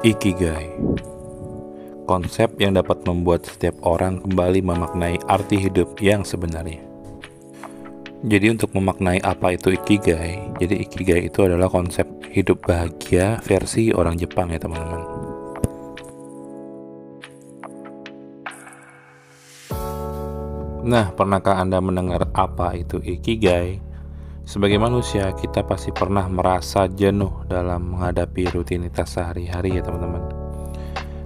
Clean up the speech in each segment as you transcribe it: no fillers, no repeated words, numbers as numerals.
Ikigai, konsep yang dapat membuat setiap orang kembali memaknai arti hidup yang sebenarnya. Jadi untuk memaknai apa itu Ikigai, jadi Ikigai itu adalah konsep hidup bahagia versi orang Jepang ya teman-teman. Nah, pernahkah Anda mendengar apa itu Ikigai? Sebagai manusia, kita pasti pernah merasa jenuh dalam menghadapi rutinitas sehari-hari ya teman-teman.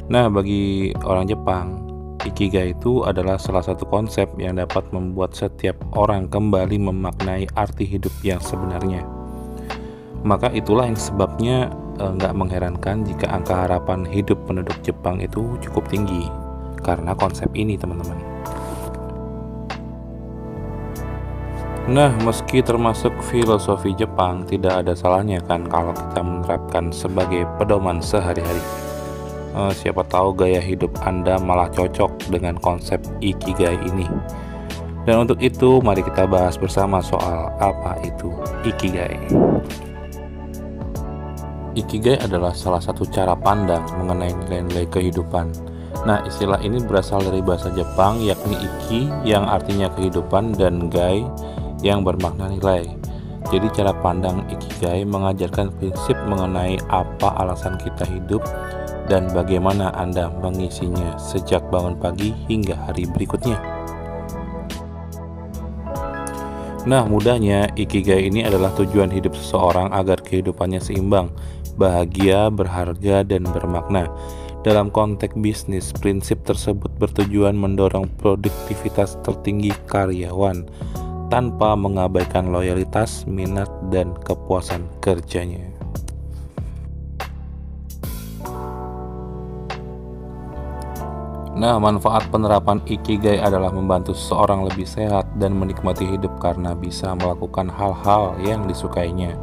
Nah, bagi orang Jepang, Ikigai itu adalah salah satu konsep yang dapat membuat setiap orang kembali memaknai arti hidup yang sebenarnya. Maka itulah yang sebabnya nggak mengherankan jika angka harapan hidup penduduk Jepang itu cukup tinggi karena konsep ini teman-teman. Nah, meski termasuk filosofi Jepang, tidak ada salahnya kan kalau kita menerapkan sebagai pedoman sehari-hari. Siapa tahu gaya hidup Anda malah cocok dengan konsep Ikigai ini. Dan untuk itu, mari kita bahas bersama soal apa itu Ikigai. Ikigai adalah salah satu cara pandang mengenai nilai-nilai kehidupan. Nah, istilah ini berasal dari bahasa Jepang, yakni Iki yang artinya kehidupan dan Gai yang bermakna nilai. Jadi cara pandang Ikigai mengajarkan prinsip mengenai apa alasan kita hidup dan bagaimana Anda mengisinya sejak bangun pagi hingga hari berikutnya. Nah, mudahnya Ikigai ini adalah tujuan hidup seseorang agar kehidupannya seimbang, bahagia, berharga, dan bermakna. Dalam konteks bisnis, prinsip tersebut bertujuan mendorong produktivitas tertinggi karyawan tanpa mengabaikan loyalitas, minat, dan kepuasan kerjanya. Nah, manfaat penerapan Ikigai adalah membantu seseorang lebih sehat dan menikmati hidup karena bisa melakukan hal-hal yang disukainya.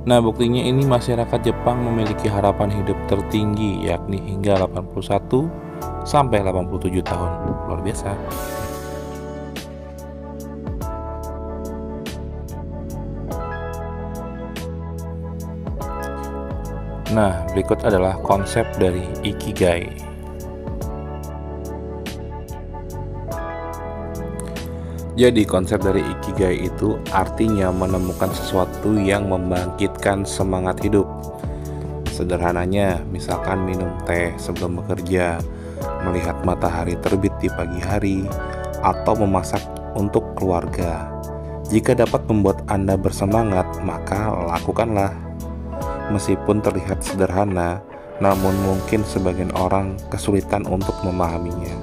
Nah, buktinya ini masyarakat Jepang memiliki harapan hidup tertinggi yakni hingga 81 sampai 87 tahun. Luar biasa. Nah, berikut adalah konsep dari Ikigai. Jadi, konsep dari Ikigai itu artinya menemukan sesuatu yang membangkitkan semangat hidup. Sederhananya, misalkan minum teh sebelum bekerja, melihat matahari terbit di pagi hari, atau memasak untuk keluarga. Jika dapat membuat Anda bersemangat, maka lakukanlah. Meskipun terlihat sederhana, namun mungkin sebagian orang kesulitan untuk memahaminya.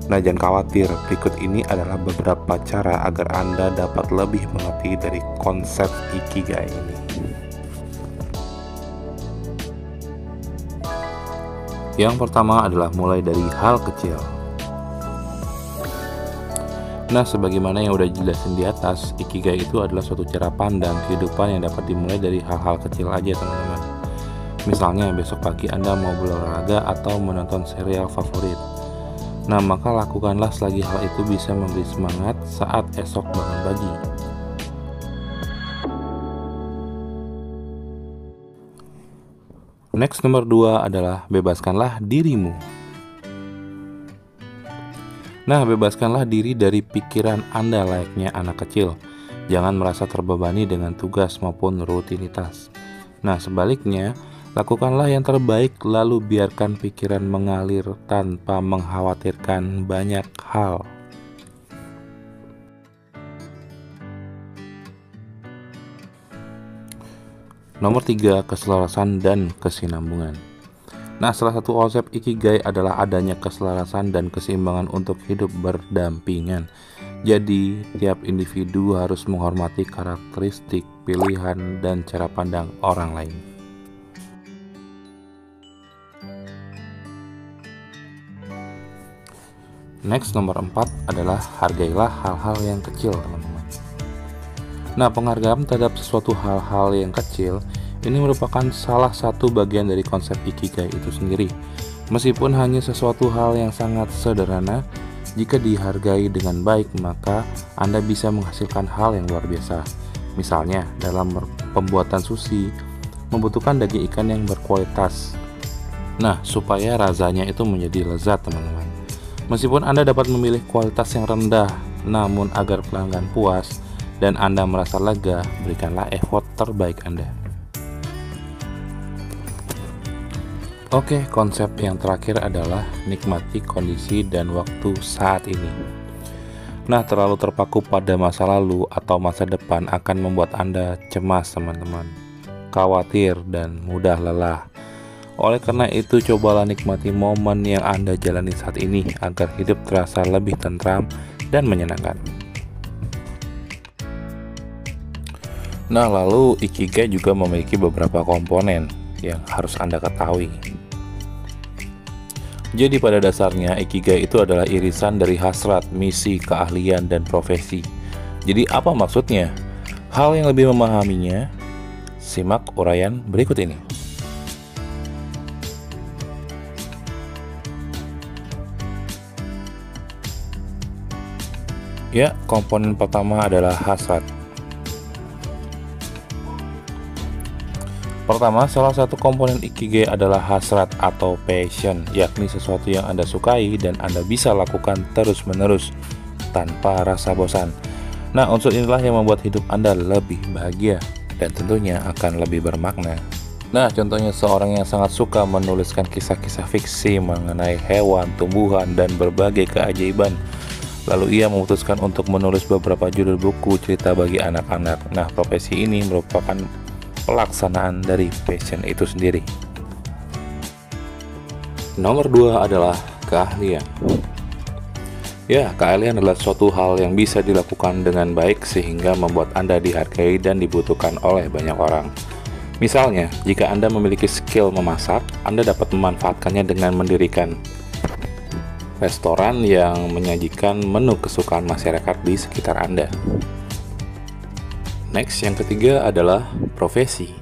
Nah, jangan khawatir, berikut ini adalah beberapa cara agar Anda dapat lebih mengerti dari konsep Ikigai ini. Yang pertama adalah mulai dari hal kecil. Nah, sebagaimana yang udah jelasin di atas, Ikigai itu adalah suatu cara pandang kehidupan yang dapat dimulai dari hal-hal kecil aja teman-teman. Misalnya besok pagi Anda mau berolahraga atau menonton serial favorit. Nah, maka lakukanlah selagi hal itu bisa memberi semangat saat esok bangun pagi. Next, nomor 2 adalah bebaskanlah dirimu. Nah, bebaskanlah diri dari pikiran Anda layaknya anak kecil. Jangan merasa terbebani dengan tugas maupun rutinitas. Nah, sebaliknya, lakukanlah yang terbaik lalu biarkan pikiran mengalir tanpa mengkhawatirkan banyak hal. Nomor 3, keselarasan dan kesinambungan. Nah, salah satu konsep Ikigai adalah adanya keselarasan dan keseimbangan untuk hidup berdampingan. Jadi, tiap individu harus menghormati karakteristik, pilihan, dan cara pandang orang lain. Next, nomor 4 adalah hargailah hal-hal yang kecil, teman-teman. Nah, penghargaan terhadap sesuatu hal-hal yang kecil Ini merupakan salah satu bagian dari konsep Ikigai itu sendiri. Meskipun hanya sesuatu hal yang sangat sederhana, jika dihargai dengan baik, maka Anda bisa menghasilkan hal yang luar biasa. Misalnya, dalam pembuatan sushi, membutuhkan daging ikan yang berkualitas. Nah, supaya rasanya itu menjadi lezat, teman-teman. Meskipun Anda dapat memilih kualitas yang rendah, namun agar pelanggan puas dan Anda merasa lega, berikanlah effort terbaik Anda. Oke, konsep yang terakhir adalah nikmati kondisi dan waktu saat ini. Nah, terlalu terpaku pada masa lalu atau masa depan akan membuat Anda cemas, teman-teman, khawatir, dan mudah lelah. Oleh karena itu, cobalah nikmati momen yang Anda jalani saat ini agar hidup terasa lebih tentram dan menyenangkan. Nah, lalu Ikigai juga memiliki beberapa komponen yang harus Anda ketahui. Jadi pada dasarnya Ikigai itu adalah irisan dari hasrat, misi, keahlian, dan profesi. Jadi apa maksudnya? Hal yang lebih memahaminya, simak uraian berikut ini. Ya, komponen pertama adalah hasrat. Pertama, salah satu komponen Ikigai adalah hasrat atau passion, yakni sesuatu yang Anda sukai dan Anda bisa lakukan terus-menerus tanpa rasa bosan. Nah, unsur inilah yang membuat hidup Anda lebih bahagia dan tentunya akan lebih bermakna. Nah, contohnya seorang yang sangat suka menuliskan kisah-kisah fiksi mengenai hewan, tumbuhan, dan berbagai keajaiban. Lalu ia memutuskan untuk menulis beberapa judul buku cerita bagi anak-anak. Nah, profesi ini merupakan pelaksanaan dari passion itu sendiri. Nomor 2 adalah keahlian. Ya, keahlian adalah suatu hal yang bisa dilakukan dengan baik sehingga membuat Anda dihargai dan dibutuhkan oleh banyak orang. Misalnya, jika Anda memiliki skill memasak, Anda dapat memanfaatkannya dengan mendirikan restoran yang menyajikan menu kesukaan masyarakat di sekitar Anda. Next, yang ketiga adalah profesi.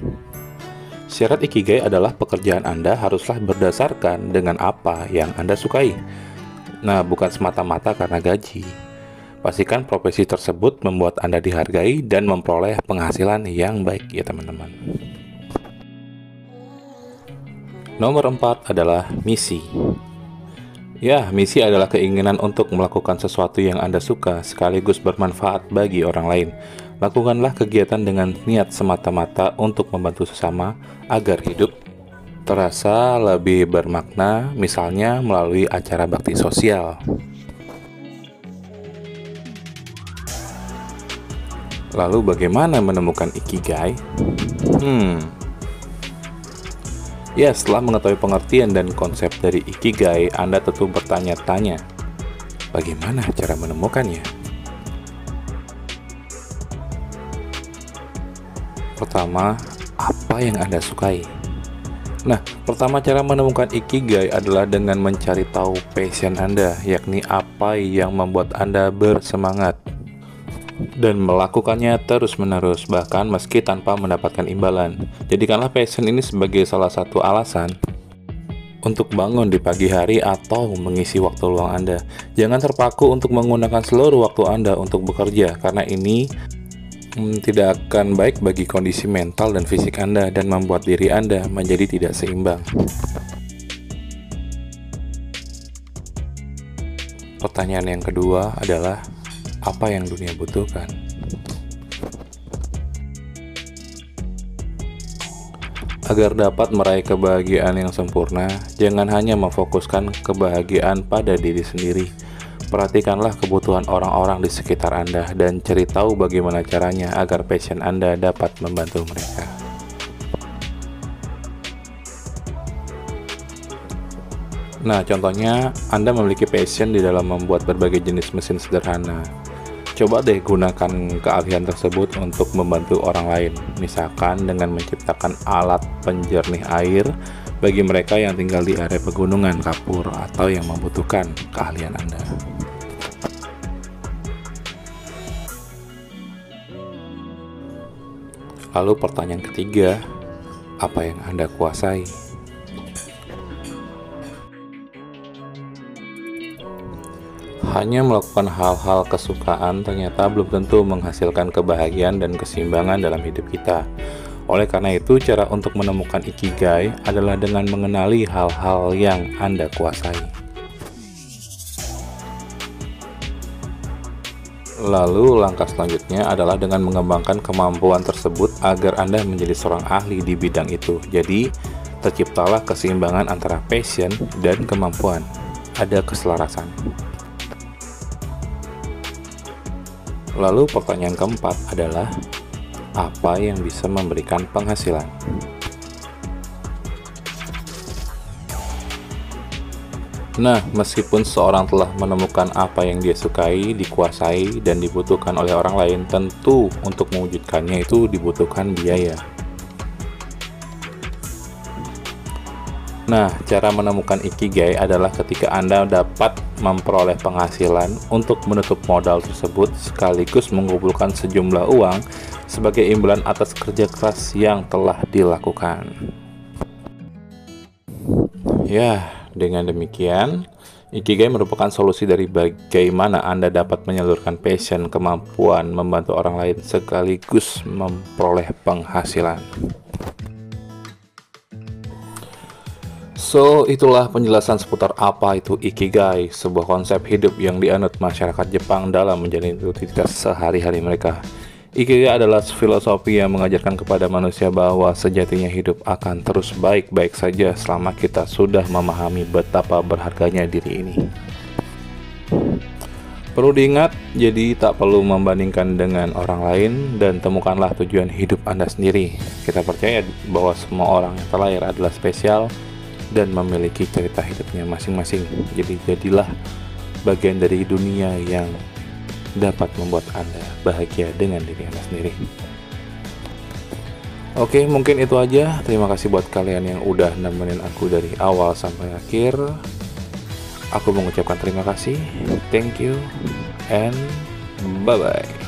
Syarat Ikigai adalah pekerjaan Anda haruslah berdasarkan dengan apa yang Anda sukai. Nah, bukan semata-mata karena gaji. Pastikan profesi tersebut membuat Anda dihargai dan memperoleh penghasilan yang baik ya teman-teman. Nomor 4 adalah misi. Ya, misi adalah keinginan untuk melakukan sesuatu yang Anda suka sekaligus bermanfaat bagi orang lain. Lakukanlah kegiatan dengan niat semata-mata untuk membantu sesama agar hidup terasa lebih bermakna, misalnya melalui acara bakti sosial. Lalu bagaimana menemukan Ikigai? Ya, setelah mengetahui pengertian dan konsep dari Ikigai, Anda tentu bertanya-tanya, bagaimana cara menemukannya? Pertama, apa yang Anda sukai? Nah, pertama cara menemukan Ikigai adalah dengan mencari tahu passion Anda, yakni apa yang membuat Anda bersemangat dan melakukannya terus-menerus, bahkan meski tanpa mendapatkan imbalan. Jadikanlah passion ini sebagai salah satu alasan untuk bangun di pagi hari atau mengisi waktu luang Anda. Jangan terpaku untuk menggunakan seluruh waktu Anda untuk bekerja, karena ini tidak akan baik bagi kondisi mental dan fisik Anda dan membuat diri Anda menjadi tidak seimbang. Pertanyaan yang kedua adalah, apa yang dunia butuhkan? Agar dapat meraih kebahagiaan yang sempurna, jangan hanya memfokuskan kebahagiaan pada diri sendiri. Perhatikanlah kebutuhan orang-orang di sekitar Anda dan cari tahu bagaimana caranya agar passion Anda dapat membantu mereka. Nah, contohnya Anda memiliki passion di dalam membuat berbagai jenis mesin sederhana. Coba deh gunakan keahlian tersebut untuk membantu orang lain, misalkan dengan menciptakan alat penjernih air bagi mereka yang tinggal di area pegunungan, kapur, atau yang membutuhkan keahlian Anda. Lalu pertanyaan ketiga, apa yang Anda kuasai. Hanya melakukan hal-hal kesukaan ternyata belum tentu menghasilkan kebahagiaan dan keseimbangan dalam hidup kita. Oleh karena itu, cara untuk menemukan ikigai adalah dengan mengenali hal-hal yang Anda kuasai. Lalu, langkah selanjutnya adalah dengan mengembangkan kemampuan tersebut agar Anda menjadi seorang ahli di bidang itu. Jadi, terciptalah keseimbangan antara passion dan kemampuan. Ada keselarasan. Lalu pertanyaan keempat adalah, apa yang bisa memberikan penghasilan? Nah, meskipun seorang telah menemukan apa yang dia sukai, dikuasai, dan dibutuhkan oleh orang lain, tentu untuk mewujudkannya itu dibutuhkan biaya. Nah, cara menemukan ikigai adalah ketika Anda dapat memperoleh penghasilan untuk menutup modal tersebut sekaligus mengumpulkan sejumlah uang sebagai imbalan atas kerja keras yang telah dilakukan. Ya, dengan demikian, ikigai merupakan solusi dari bagaimana Anda dapat menyalurkan passion, kemampuan membantu orang lain sekaligus memperoleh penghasilan. So, itulah penjelasan seputar apa itu ikigai, sebuah konsep hidup yang dianut masyarakat Jepang dalam menjalani rutinitas sehari-hari mereka. Ikigai adalah filosofi yang mengajarkan kepada manusia bahwa sejatinya hidup akan terus baik-baik saja selama kita sudah memahami betapa berharganya diri ini. Perlu diingat, jadi tak perlu membandingkan dengan orang lain dan temukanlah tujuan hidup Anda sendiri. Kita percaya bahwa semua orang yang terlahir adalah spesial dan memiliki cerita hidupnya masing-masing. Jadi jadilah bagian dari dunia yang dapat membuat Anda bahagia dengan diri Anda sendiri. Oke, mungkin itu aja. Terima kasih buat kalian yang udah nemenin aku dari awal sampai akhir. Aku mengucapkan terima kasih. Thank you and bye-bye.